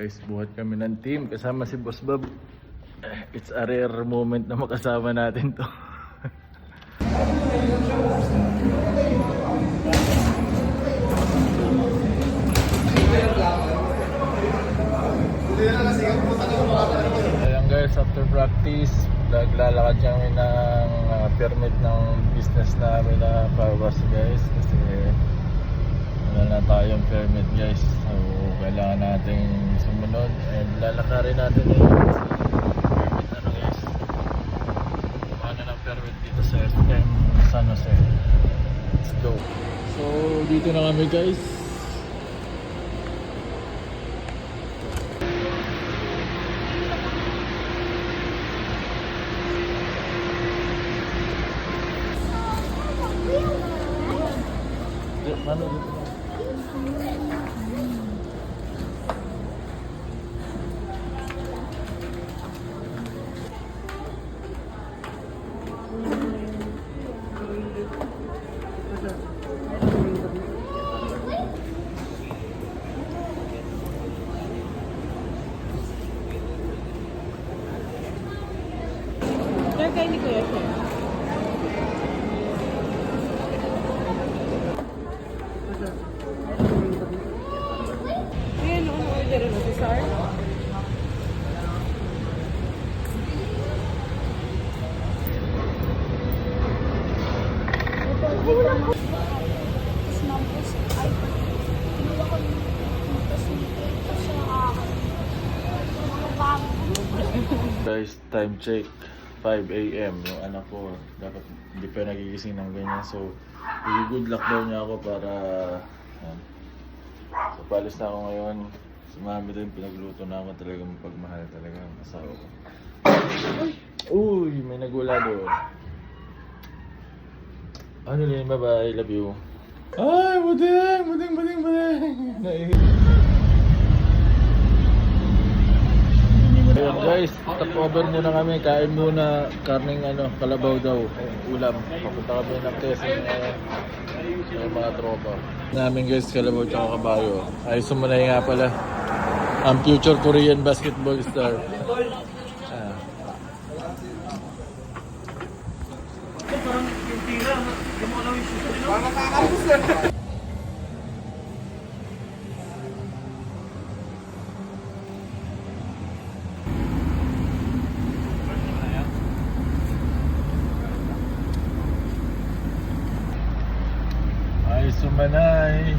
guys, buhat kami ng team kasama si Boss Bob. It's a rare moment na makasama natin to. Ayan guys, after practice naglalakad kami ng permit ng business namin na car wash guys, kasi wala na tayong permit guys, so kailangan nating sumunod and lalakarin natin yung permit guys, ano ng permit dito sa SM San Jose. Let's go. So dito na kami guys. Ano dito? Sir, kayo ni Kuya Sir. Ayan, ano order mo si Sir? Guys, time check 5 AM. Yung anak ko dapat hindi pa nagigising ng ganyan, so good luck daw niya ako para so palis na ako ngayon. Si mami din, pinagluto na ako, talaga mapagmahal talaga ang asawa ko. Uy, may nagula doon. Ano rin, bye-bye, love you. Ay, buting. Ayun guys, stop over muna kami, kain muna, karning kalabaw daw, ulam. Papunta kami ng Quezon ng mga tropa namin guys, kalabaw tsaka kabayo. Ay, sumunay nga pala ang future Korean basketball star. Ay, sumanay.